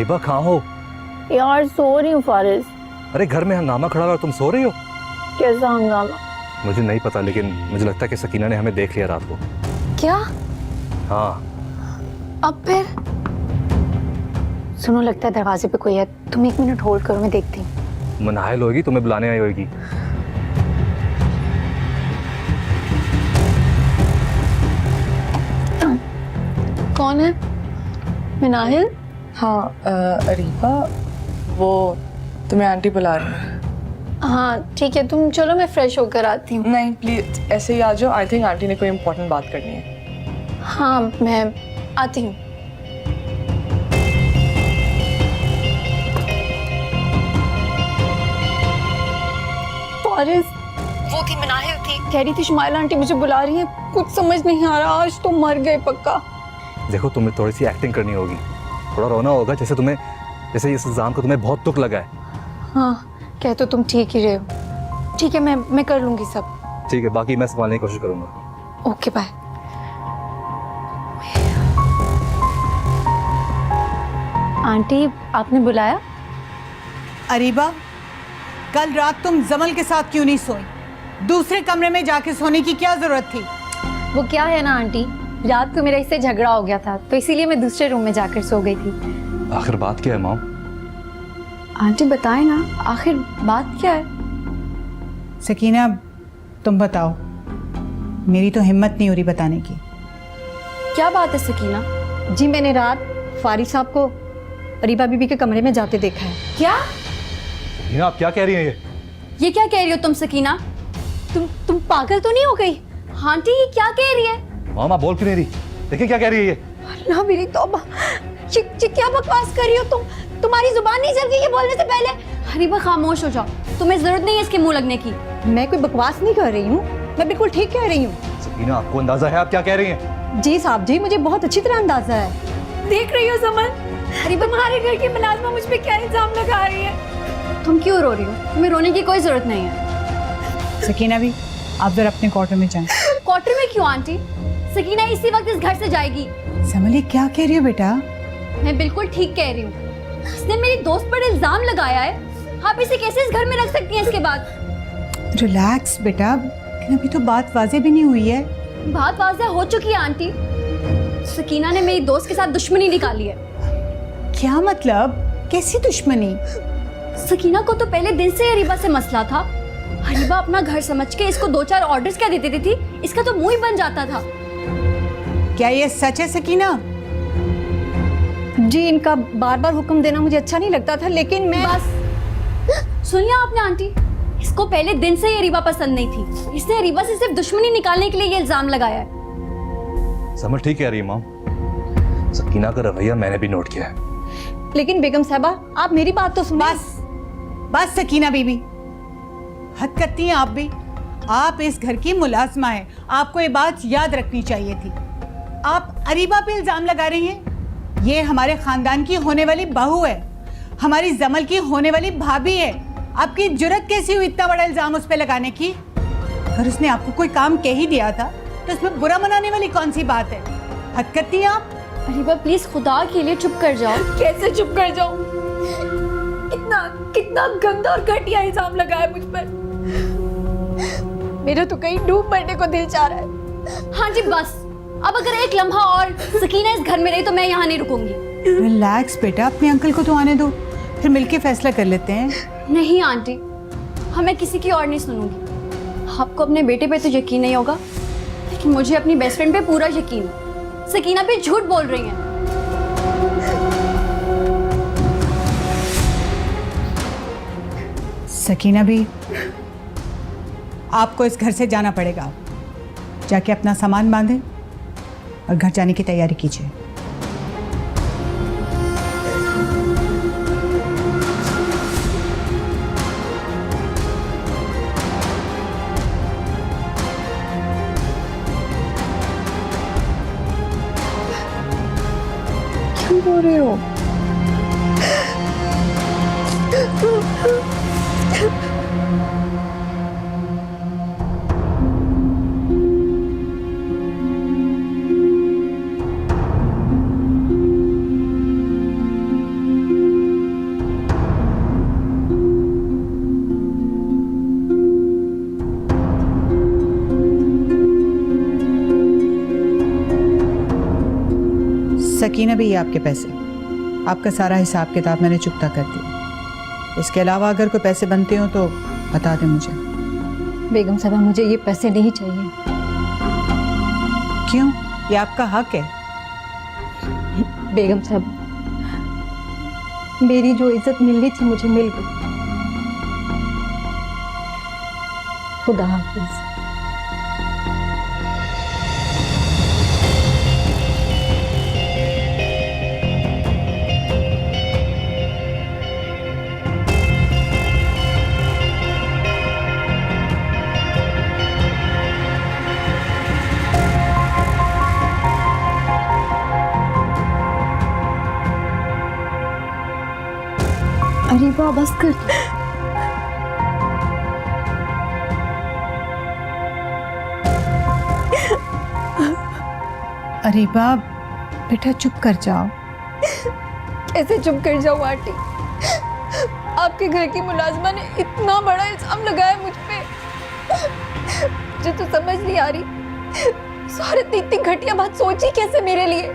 अरीबा कहाँ हो? यार सो रही हूँ फारिस। अरे घर में हंगामा खड़ा हुआ, तुम सो रही हो? कैसा हंगामा? मुझे नहीं पता, लेकिन मुझे लगता है कि सकीना ने हमें देख लिया रात को। क्या? हाँ। अब फिर? सुनो, लगता है दरवाजे पे कोई है। तुम 1 मिनट होल्ड करो, मैं देखती हूँ। मनाहिल होगी, तुम्हें बुलाने आई होगी। कौन है? मिनाहिल? हाँ अरीबा, वो तुम्हें आंटी बुला रही है। हाँ ठीक है, तुम चलो, मैं फ्रेश होकर आती हूँ। नहीं प्लीज ऐसे ही आ जाओ, आई थिंक आंटी ने कोई इम्पोर्टेंट बात करनी है। हाँ मैं आती हूँ। फारिस, वो थी मिनाहिल थी, कह रही थी शुमाइला आंटी मुझे बुला रही है। कुछ समझ नहीं आ रहा, आज तो मर गए पक्का। देखो, तुम्हें थोड़ी सी एक्टिंग करनी होगी, थोड़ा रोना होगा, जैसे इस इल्जाम को तुम्हें बहुत दुख लगा है। हाँ कह तो तुम ठीक ही रहे हो। ठीक है, मैं कर लूंगी सब। ठीक है, बाकी मैं संभालने की कोशिश करूंगा। Okay bye. आंटी आपने बुलाया? अरीबा, कल रात तुम जमल के साथ क्यों नहीं सोई? दूसरे कमरे में जाके सोने की क्या जरूरत थी? वो क्या है ना आंटी, रात को मेरा इससे झगड़ा हो गया था, तो इसीलिए मैं दूसरे रूम में जाकर सो गई थी। आखिर बात क्या है मॉम? आंटी बताएं ना, आखिर बात क्या है? सकीना, तुम बताओ, मेरी तो हिम्मत नहीं हो रही बताने की। क्या बात है सकीना? जी मैंने रात फारिस साहब को अरीबा बीबी के कमरे में जाते देखा है। क्या? सकीना, आप क्या कह रही हैं ये क्या कह रही हो तुम सकीना? तुम पागल तो नहीं हो गई? आंटी ये क्या कह रही है? मॉम, आप बोल क्यों नहीं रही? देखिए क्या कह रही है ये। अल्लाह मेरी तौबा, ये क्या बकवास कर रही हो तुम? तुम्हारी जुबान नहीं चल गई ये बोलने से पहले? अरीबा खामोश हो जाओ, तुम्हें जरूरत नहीं है इसके मुंह लगने की। मैं कोई बकवास नहीं कर रही हूँ, मैं बिल्कुल ठीक कह रही हूँ। सकीना, आपको अंदाजा है आप क्या कह रही हैं? जी साहब जी, मुझे बहुत अच्छी तरह अंदाजा है। देख रही हो समन, अरीबा तुम्हारे घर की मुलाजमा मुझ पे क्या इल्जाम लगा रही है। तुम क्यों रो रही हो? तुम्हें रोने की कोई जरूरत नहीं है। सकीना भी, आप जरा अपने क्वार्टर में जाएं। क्वार्टर में क्यों आंटी? सकीना इसी वक्त इस घर से जाएगी। समली, क्या कह रही हो बेटा? मैं बिल्कुल ठीक कह रही हूँ। इसने मेरी दोस्त पर इल्जाम लगाया है, आप इसे कैसे इस घर में रख सकती हैं इसके बाद? रिलैक्स बेटा, लेकिन अभी तो बात वाजे भी नहीं हुई है। बात वाज़ेह हो चुकी है आंटी। सकीना ने मेरी दोस्त के साथ दुश्मनी निकाली है। क्या मतलब? कैसी दुश्मनी? सकीना को तो पहले दिन से अरीबा से मसला था। अरीबा अपना घर समझ के इसको 2-4 ऑर्डर्स क्या देती थी, इसका तो मुंह ही बन जाता था। क्या ये सच है सकीना? जी, इनका बार बार हुक्म देना मुझे अच्छा नहीं लगता था, लेकिन मैं बस सुन लिया आपने आंटी? इसको पहले दिन से ही अरीबा पसंद नहीं थी। इसने अरीबा से सिर्फ दुश्मनी निकालने के लिए ये इल्जाम लगाया है। समझ ठीक कह रही है मॉम, सकीना का रवैया मैंने भी नोट किया है। लेकिन बेगम साहबा, आप मेरी बात तो सुनिए। बस सकीना बीबी, हद करती हैं आप भी। आप इस घर की मुलाजमा है, आपको ये बात याद रखनी चाहिए थी। आप अरीबा पे इल्जाम लगा रही हैं। ये हमारे खानदान की होने वाली बहू है, हमारी जमल की होने वाली भाभी है। आपकी जुर्रत कैसी हुई इतना बड़ा इल्जाम उस पे लगाने की? अगर उसने आपको कोई काम कह ही दिया था तो उसमें बुरा मनाने वाली कौन सी बात है? हद करती हैं आप। अरीबा प्लीज खुदा के लिए चुप कर जाओ। कैसे चुप कर जाऊं? कितना गंदा और घटिया इल्जाम लगाया मुझ पर। मेरा तो कहीं डूब मरने को दिल चाह रहा है। हाँ जी बस, अब अगर एक लम्हा और सकीना इस घर में रही तो मैं यहाँ नहीं रुकूंगी। रिलैक्स बेटा, अपने अंकल को तो आने दो, फिर मिलके फैसला कर लेते हैं। नहीं आंटी, हमें किसी की और नहीं सुनूंगी। आपको अपने बेटे पे तो यकीन नहीं होगा, लेकिन मुझे अपनी बेस्ट फ्रेंड पे पूरा यकीन है। सकीना भी झूठ बोल रही है। सकीना भी, आपको इस घर से जाना पड़ेगा। जाके अपना सामान बांधें और घर जाने की तैयारी कीजिए। क्यों रो रहे हो? सकीना भी, ये आपके पैसे, आपका सारा हिसाब किताब मैंने चुकता कर दिया। इसके अलावा अगर कोई पैसे बनते हो तो बता दें मुझे। बेगम साहबा, मुझे ये पैसे नहीं चाहिए। क्यों? ये आपका हक है। बेगम साहब, मेरी जो इज्जत मिलनी थी मुझे मिल गई। खुदा हाफिज। अरे वाह, बस कर। अरे बाप, बेटा चुप कर जाओ। कैसे चुप कर जाऊं आंटी? आपके घर की मुलाजमा ने इतना बड़ा इल्जाम लगाया मुझ पे, मुझे तो समझ नहीं आ रही। सौरत ने इतनी घटिया बात सोची कैसे मेरे लिए?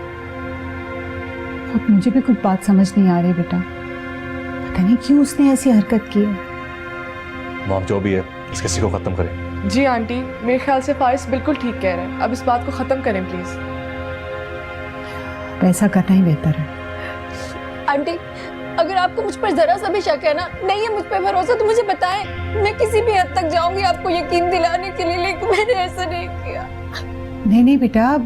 अब मुझे भी कुछ बात समझ नहीं आ रही बेटा, पता नहीं क्यों उसने ऐसी हरकत की है। मॉम जो भी है इस किसी को खत्म करें। जी आंटी, मेरे ख्याल से फारिस बिल्कुल ठीक कह रहे हैं। अब इस बात को ख़त्म करें प्लीज़। ऐसा करना ही बेहतर है। आंटी, अगर आपको मुझ पर जरा सा भी शक है ना, नहीं है मुझ पर भरोसा, तो मुझे बताएं। मैं किसी भी हद तक जाऊंगी आपको यकीन दिलाने के लिए, लेकिन मैंने ऐसा नहीं किया। नहीं नहीं बेटा,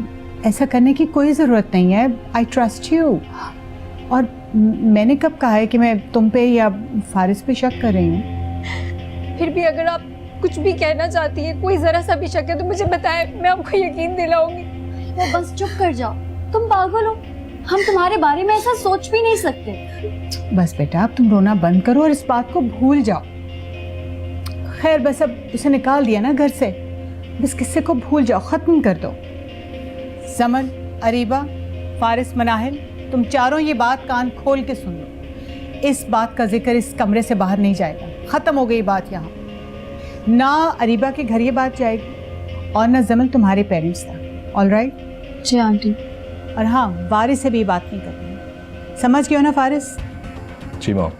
ऐसा करने की कोई ज़रूरत नहीं है। I trust you. और मैंने कब कहा है कि मैं तुम पे या फारिस पे शक कर रही हूँ? फिर भी अगर आप कुछ भी कहना चाहती है, कोई जरा सा भी शक है, तो मुझे बताएं, मैं आपको यकीन दिलाऊंगी। वो बस चुप कर जाओ, तुम पागल हो। हम तुम्हारे बारे में ऐसा सोच भी नहीं सकते। बस बेटा, अब तुम रोना बंद करो और इस बात को भूल जाओ। खैर, बस अब उसे निकाल दिया ना घर से, बस किस्से को भूल जाओ, ख़त्म कर दो। समन, अरीबा, फारिस, मनाहिल, तुम चारों ये बात कान खोल के सुन लो। इस बात का जिक्र इस कमरे से बाहर नहीं जाएगा। ख़त्म हो गई बात यहाँ। ना अरीबा के घर ये बात जाएगी और ना जमन तुम्हारे पेरेंट्स तक। All right? जी आंटी। और हाँ, वारिस से भी बात नहीं करनी। समझ गए हो ना फारिस? जी mom.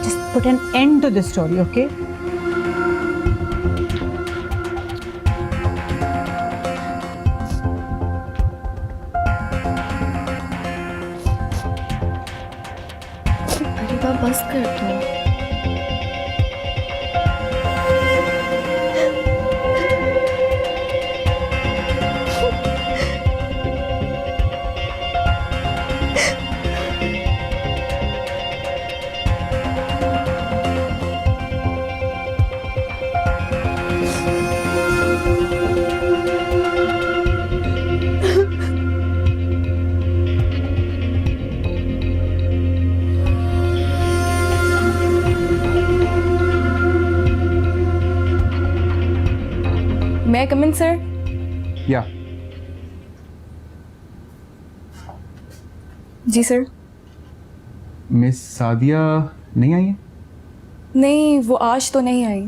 Just put an end to this story, okay? अरे वाह, बस कर दो। मैं कम इन सर? या जी सर। मिस सादिया नहीं आई है? नहीं, वो आज तो नहीं आई।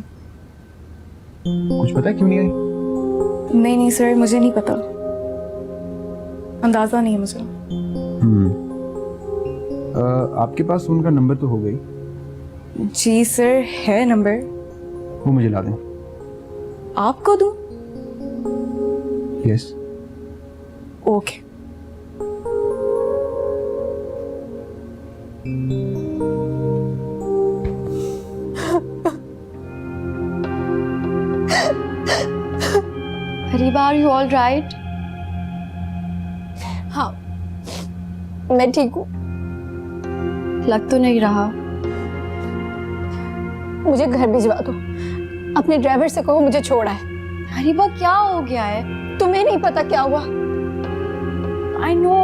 कुछ पता है क्यों नहीं आई? नहीं सर, मुझे नहीं पता, अंदाज़ा नहीं है मुझे। आपके पास उनका नंबर तो हो गई? जी सर, है नंबर। वो मुझे ला दें। आपको दूं? Yes. Okay. Areeba, are you all right? हाँ, मैं ठीक हूँ। लग तो नहीं रहा। मुझे घर भिजवा दो। अपने ड्राइवर से कहो मुझे छोड़ा है। अरीबा, क्या हो गया है? तुम्हें नहीं पता क्या हुआ? आई नो,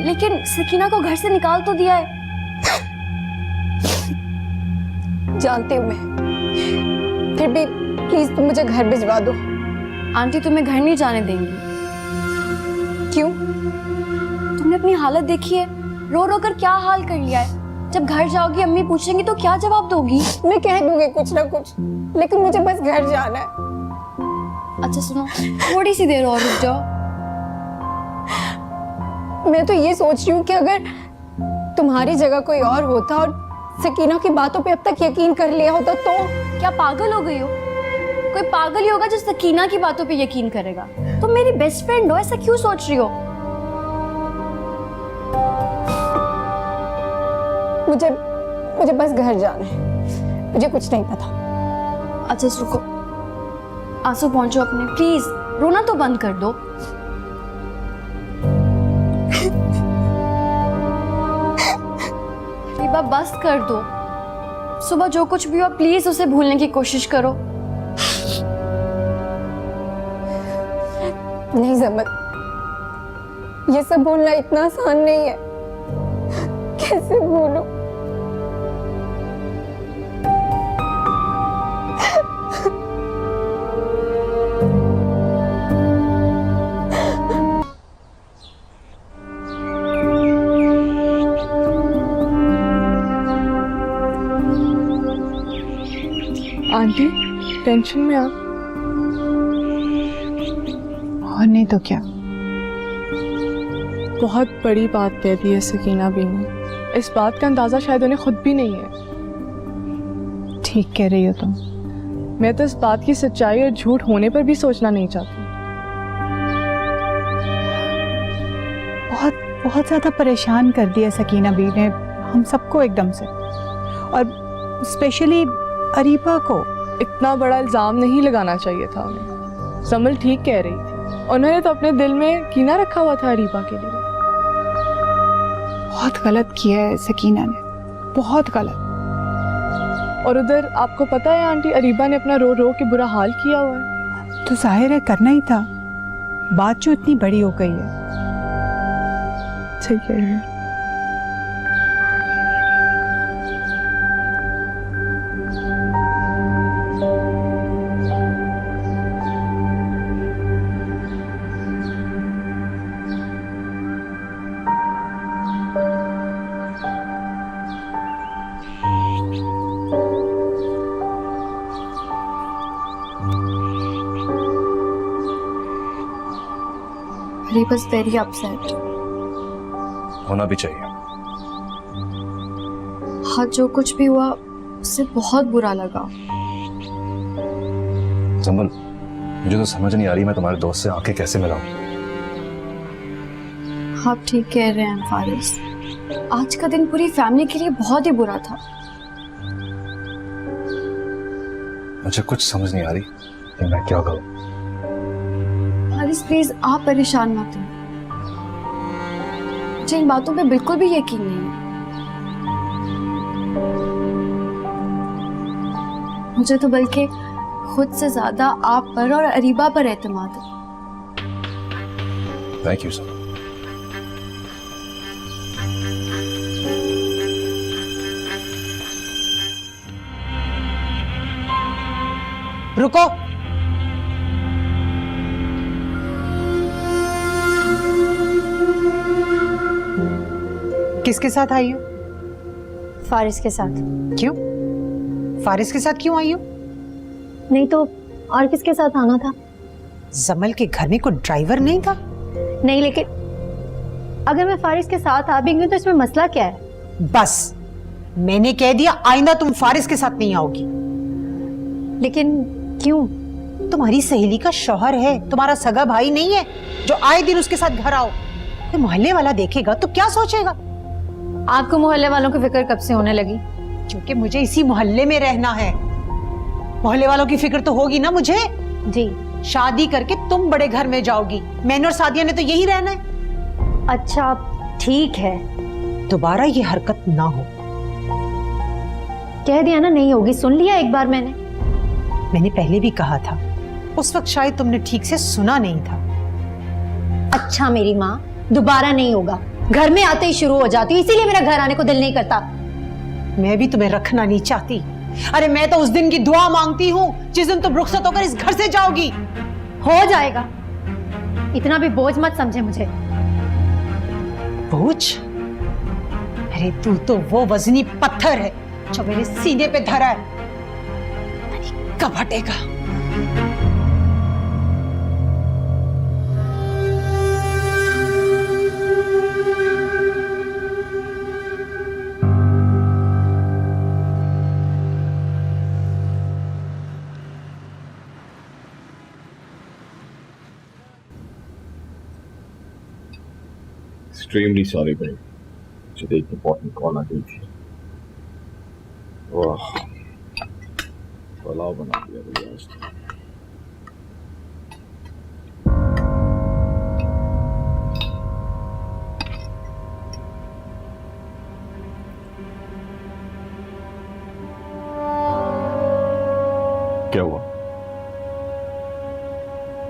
लेकिन सकीना को घर से निकाल तो दिया है। जानती हूँ मैं, फिर भी प्लीज तुम मुझे घर भिजवा दो। आंटी तुम्हें घर नहीं जाने देंगी। क्यों? तुमने अपनी हालत देखी है, रो रो कर क्या हाल कर लिया है। जब घर जाओगी अम्मी पूछेंगी तो क्या जवाब दोगी? मैं कह दूंगी कुछ ना कुछ, लेकिन मुझे बस घर जाना है। अच्छा सुनो, थोड़ी सी देर और रुक जाओ। मैं तो ये सोच रही हूँ कि अगर तुम्हारी जगह कोई और होता और सकीना की बातों पे अब तक यकीन कर लिया होता तो। क्या पागल हो गई हो? कोई पागल ही होगा जो सकीना की बातों पे यकीन करेगा। तुम मेरी बेस्ट फ्रेंड हो, ऐसा क्यों सोच रही हो? मुझे बस घर जाना है, मुझे कुछ नहीं पता। अच्छा रुको, आंसू पहुंचो अपने, प्लीज रोना तो बंद कर दो। रिबा बस कर दो, सुबह जो कुछ भी हो प्लीज उसे भूलने की कोशिश करो। नहीं जमल, ये सब भूलना इतना आसान नहीं है। कैसे भूलूं? आंटी टेंशन में आप? और नहीं तो क्या। बहुत बड़ी बात कह दी है सकीना भी ने। इस बात का अंदाजा शायद उन्हें खुद भी नहीं है। ठीक कह रही हो तुम। मैं तो इस बात की सच्चाई और झूठ होने पर भी सोचना नहीं चाहती। बहुत बहुत ज्यादा परेशान कर दिया सकीना बी ने हम सबको एकदम से, और स्पेशली अरीबा को। इतना बड़ा इल्जाम नहीं लगाना चाहिए था उन्हें। समल ठीक कह रही थी, उन्होंने तो अपने दिल में कीना रखा हुआ था अरीबा के लिए। बहुत गलत किया है सकीना ने, बहुत गलत। और उधर आपको पता है आंटी, अरीबा ने अपना रो रो के बुरा हाल किया हुआ है। तो जाहिर है करना ही था, बात जो इतनी बड़ी हो गई है। ठीक है। Reba's very upset. होना भी चाहिए। हाँ, जो कुछ भी हुआ उससे बहुत बुरा लगा। जमल, मुझे तो समझ नहीं आ रही मैं तुम्हारे दोस्त से आंखें कैसे मिलाऊं। आप ठीक कह रहे हैं फारिस, आज का दिन पूरी फैमिली के लिए बहुत ही बुरा था। मुझे कुछ समझ नहीं आ रही कि मैं क्या करूं। फारिस प्लीज आप परेशान मत हो, मुझे इन बातों पे बिल्कुल भी यकीन नहीं है। मुझे तो बल्कि खुद से ज्यादा आप पर और अरीबा पर एतमाद है। Thank you sir. रुको, किसके साथ आई हो? फारिस के साथ। क्यों? फारिस के साथ क्यों आई हो? नहीं तो और किसके साथ आना था? जमल के घर में कोई ड्राइवर नहीं था? नहीं, लेकिन अगर मैं फारिस के साथ आ भी गई तो इसमें मसला क्या है? बस मैंने कह दिया, आइंदा तुम फारिस के साथ नहीं आओगी। लेकिन क्यों? तुम्हारी सहेली का शौहर है, तुम्हारा सगा भाई नहीं है जो आए दिन उसके साथ घर आओ। कोई मोहल्ले वाला देखेगा तो क्या सोचेगा? आपको मोहल्ले वालों की फिक्र कब से होने लगी? क्योंकि मुझे इसी मोहल्ले में रहना है। मोहल्ले वालों की फिक्र तो होगी ना मुझे। जी। शादी करके तुम बड़े घर में जाओगी, मैंने और सादिया ने तो यही रहना है। अच्छा ठीक है, दोबारा ये हरकत ना हो। कह दिया ना नहीं होगी, सुन लिया एक बार मैंने। मैंने पहले भी कहा था, उस वक्त शायद तुमने ठीक से सुना नहीं था। अच्छा मेरी माँ, दोबारा नहीं होगा। घर में आते ही शुरू हो जाती, इसीलिए मेरा घर आने को दिल नहीं करता। मैं भी तुम्हें रखना नहीं चाहती। अरे मैं तो उस दिन की दुआ मांगती हूँ जिस दिन तुम रुखसत होकर इस घर से जाओगी। हो जाएगा, इतना भी बोझ मत समझे मुझे। बोझ? अरे तू तो वो वजनी पत्थर है जो मेरे सीने पे धरा है, कब हटेगा? एक्सट्रीमली सॉरी भाई, मुझे एक इम्पोर्टेंट कॉल आ गई थी। वाह, पुलाव बना दिया भैया आज तो। क्या हुआ?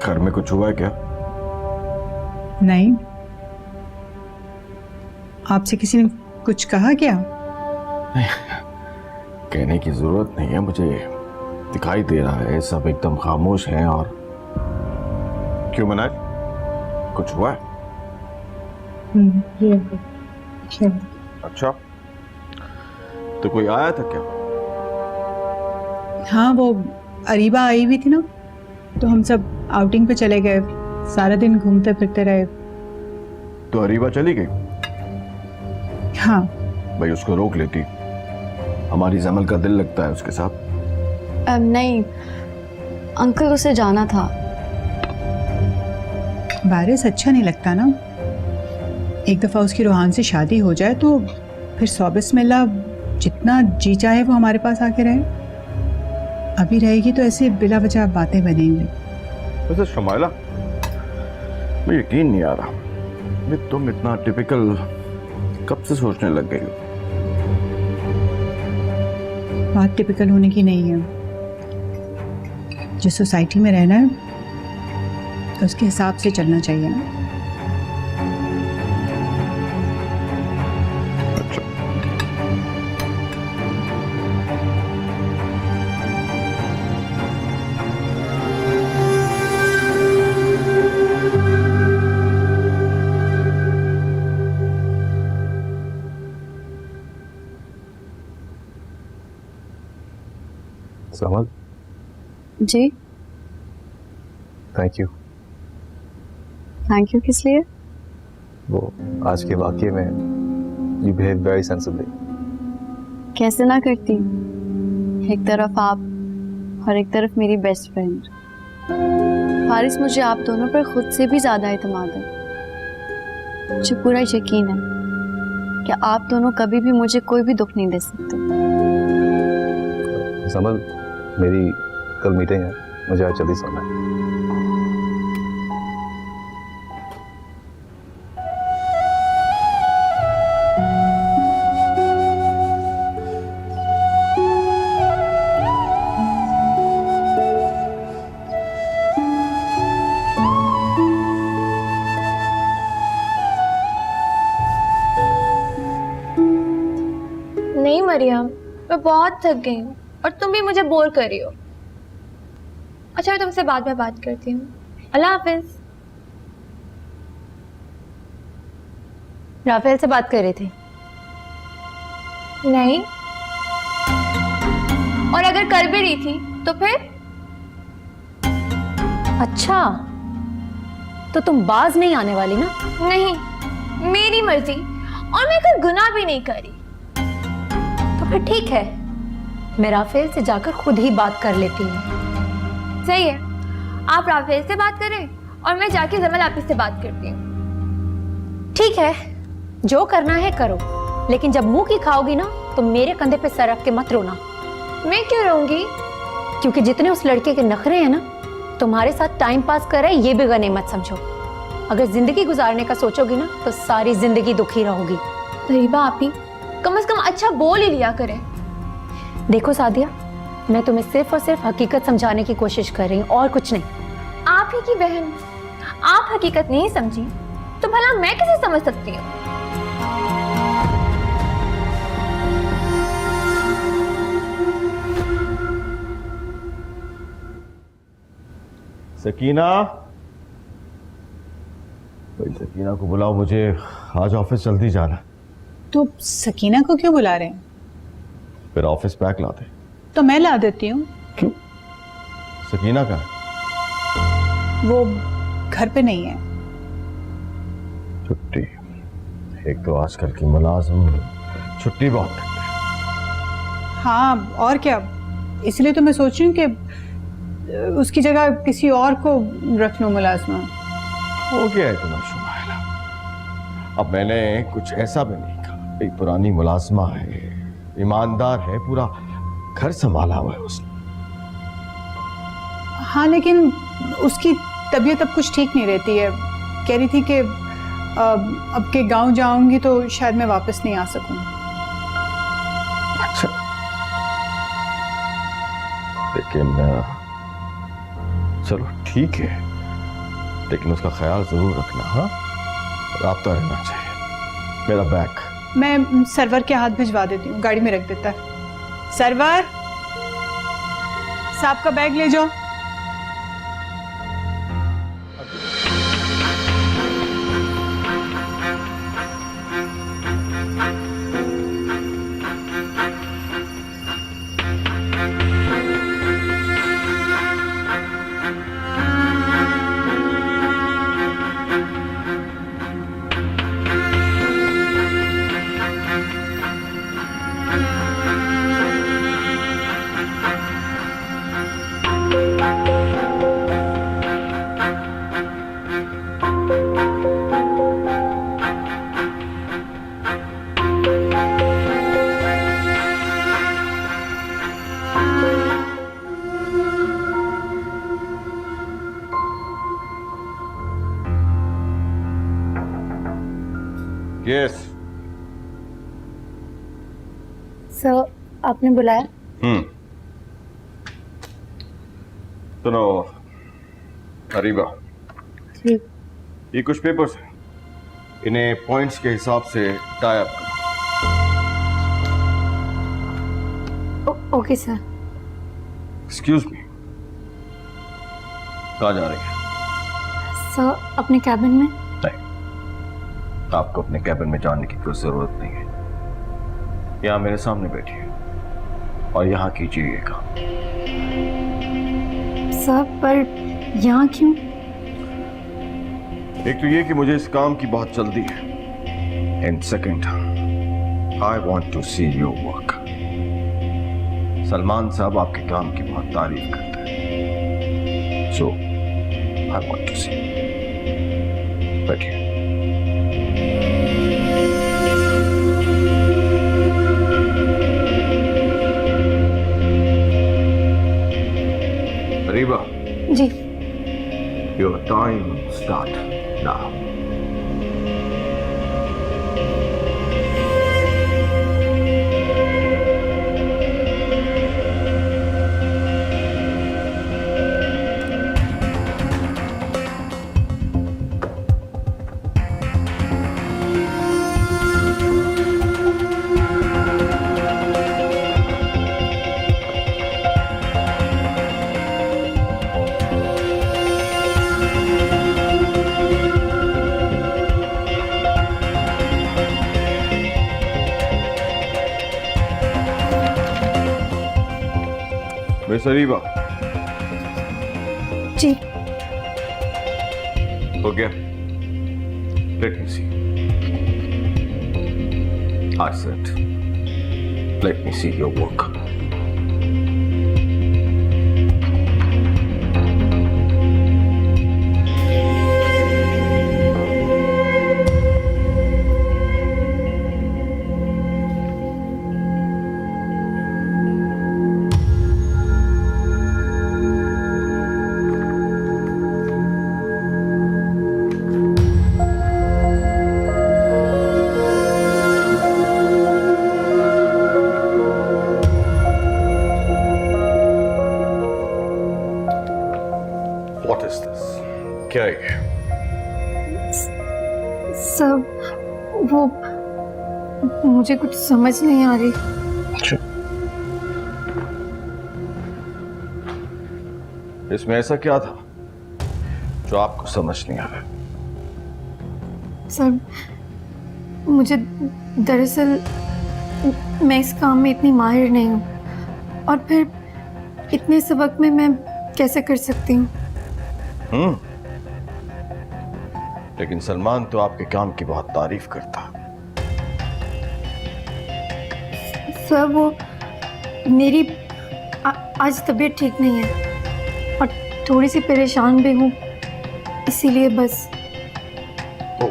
घर में कुछ हुआ है क्या? नहीं, आपसे किसी ने कुछ कहा क्या? कहने की जरूरत नहीं है, मुझे दिखाई दे रहा है सब एकदम खामोश हैं। और क्यों मनाज, कुछ हुआ है? अच्छा, तो कोई आया था क्या? हाँ, वो अरीबा आई हुई थी ना, तो हम सब आउटिंग पे चले गए, सारा दिन घूमते फिरते रहे। तो अरीबा चली गई? हाँ। भाई उसको रोक लेती, हमारी जमल का दिल लगता है उसके साथ। नहीं अंकल, उसे जाना था। बारिश अच्छा नहीं लगता ना, एक दफ़ा उसकी रूहान से शादी हो जाए तो फिर 100 बिस्मिल्लाह जितना जी चाहे वो हमारे पास आके रहे। अभी रहेगी तो ऐसे बिला वजह बातें बनेंगी। वैसे शमाइला, मुझे यकीन नहीं आ रहा कि तुम इतना टिपिकल कब से सोचने लग गई हो? बात टिपिकल होने की नहीं है, जिस सोसाइटी में रहना है तो उसके हिसाब से चलना चाहिए ना। समल, जी, थैंक यू। थैंक यू किस लिए? वो आज के वाकये में यू बिहेव वेरी सेंसिबली। कैसे ना करती, एक तरफ आप और एक तरफ मेरी बेस्ट फ्रेंड। फारिस, मुझे आप दोनों पर खुद से भी ज्यादा एतमाद है। मुझे पूरा यकीन है कि आप दोनों कभी भी मुझे कोई भी दुख नहीं दे सकते। समल, मेरी कल मीटिंग है, मुझे आज जल्दी सोना है। नहीं मरियम, मैं बहुत थक गई हूँ और तुम भी मुझे बोर कर रही हो। अच्छा, मैं तुमसे बाद में बात करती हूँ। अल्लाह हाफिज। राफेल से बात कर रहे थे? नहीं, और अगर कर भी रही थी तो फिर? अच्छा, तो तुम बाज नहीं आने वाली ना? नहीं, मेरी मर्जी, और मैं कोई गुनाह भी नहीं करी। तो फिर ठीक है, मैं राफेल से जाकर खुद ही बात कर लेती हूँ। सही है, आप राफेल से बात करें और मैं जाके जमल आपस से बात करती हूँ। ठीक है, जो करना है करो, लेकिन जब मुंह की खाओगी ना तो मेरे कंधे पे सर रख के मत रोना। मैं क्यों रहूंगी? क्योंकि जितने उस लड़के के नखरे हैं ना, तुम्हारे साथ टाइम पास कर रहे हैं ये भी गनीमत समझो। अगर जिंदगी गुजारने का सोचोगी ना तो सारी जिंदगी दुखी रहोगी। तरीबा आपी, कम से कम अच्छा बोल ही लिया करें। देखो सादिया, मैं तुम्हें सिर्फ और सिर्फ हकीकत समझाने की कोशिश कर रही हूँ और कुछ नहीं। आप ही की बहन, आप हकीकत नहीं समझी तो भला मैं कैसे समझ सकती हूँ? सकीना, भाई सकीना को बुलाओ, मुझे आज ऑफिस जल्दी जाना। तो सकीना को क्यों बुला रहे हैं? फिर ऑफिस बैग ला दे। तो मैं ला देती हूँ। क्यों? सकीना का वो घर पे नहीं है। छुट्टी? एक तो आजकल की मुलाजिम छुट्टी बहुत करते हैं। हाँ, और क्या, इसलिए तो मैं सोच रही हूँ कि उसकी जगह किसी और को रख लूँ मुलाजमा। हो गया है तुम्हें शुमाइला, अब मैंने कुछ ऐसा भी नहीं कहा। एक पुरानी मुलाजमा है, ईमानदार है, पूरा घर संभाला हुआ है उसने। हाँ, लेकिन उसकी तबीयत अब कुछ ठीक नहीं रहती है। कह रही थी कि अब के गांव जाऊंगी तो शायद मैं वापस नहीं आ सकूंगी। अच्छा, लेकिन चलो ठीक है, लेकिन उसका ख्याल जरूर रखना। हाँ, राब्ता रहना चाहिए। मेरा बैग मैं सरवर के हाथ भिजवा देती हूँ, गाड़ी में रख देता है। सरवर, साहब का बैग ले जाओ। यस। सर, आपने बुलाया? सुनो अरीबा, जी। ये कुछ पेपर्स हैं, इन्हें पॉइंट्स के हिसाब से टाई अप करो। Okay sir. एक्सक्यूज मी, कहाँ जा रही है? सर, अपने कैबिन में। नहीं, आपको अपने कैबिन में जाने की कोई जरूरत नहीं है। यहाँ मेरे सामने बैठिए और यहाँ कीजिए ये काम। सर, पर यहाँ क्यों? एक तो ये कि मुझे इस काम की बहुत जल्दी है, and second, I want to see your work. Salman साहब आपके काम की बहुत तारीफ करते हैं, सो आई वांट टू सी। बैठिए। Areeba ji. Your time start now. Miss Areeba, ji. हो गया? Let me see. I said, let me see your work. What is this? क्या है? सर, वो मुझे कुछ समझ नहीं आ रही। अच्छा, इसमें ऐसा क्या था जो आपको समझ नहीं आ रहा? सर, मुझे दरअसल मैं इस काम में इतनी माहिर नहीं हूँ, और फिर इतने से वक्त में मैं कैसे कर सकती हूँ? लेकिन सलमान तो आपके काम की बहुत तारीफ करता। सर, वो मेरी आज तबीयत ठीक नहीं है और थोड़ी सी परेशान भी हूँ, इसीलिए बस। ओ,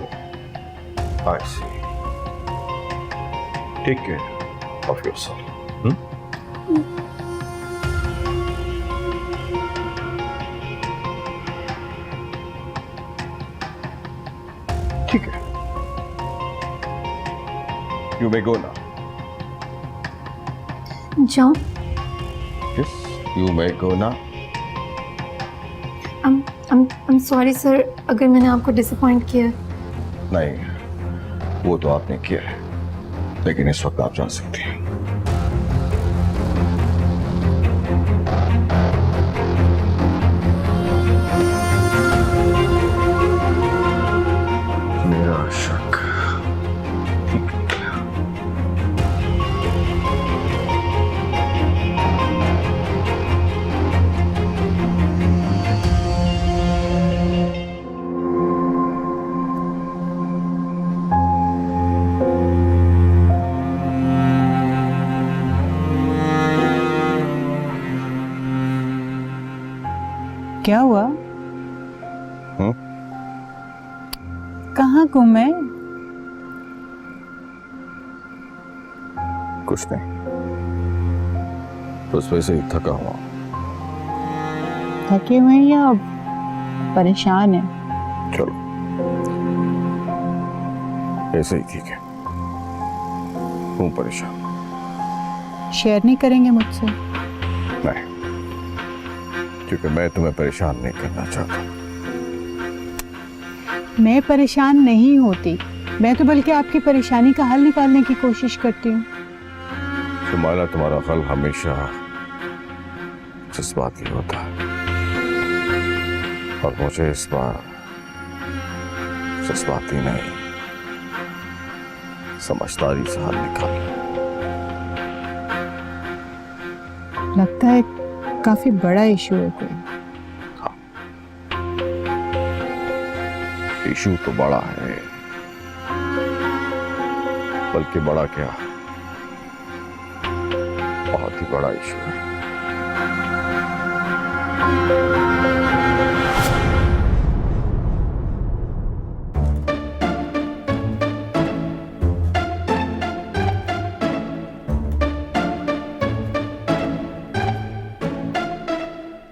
I see. Take care of yourself. ठीक है. You may go now. जाऊँ? Yes, you may go now. I'm sorry sir, अगर मैंने आपको डिसअपॉइंट किया. नहीं, वो तो आपने किया है, लेकिन इस वक्त आप जा सकती हैं. मेरा शक ठीक गया. क्या हुआ? कहाँ गुम है? कुछ नहीं, बस वैसे ही थका हुआ. थके हुए हैं या परेशान है? चलो, ऐसे ही ठीक है. हूँ परेशान. शेयर नहीं करेंगे मुझसे? नहीं, क्योंकि मैं तुम्हें परेशान नहीं करना चाहता. मैं परेशान नहीं होती, मैं तो बल्कि आपकी परेशानी का हल निकालने की कोशिश करती हूँ. शुमाइला, तुम्हारा हल हमेशा जज्बाती होता है, और मुझे इस बार जज्बाती नहीं, समझदारी से हल निकालना. लगता है काफी बड़ा इशू है कोई. इशू तो बड़ा है, बल्कि बड़ा क्या, बहुत ही बड़ा इशू है.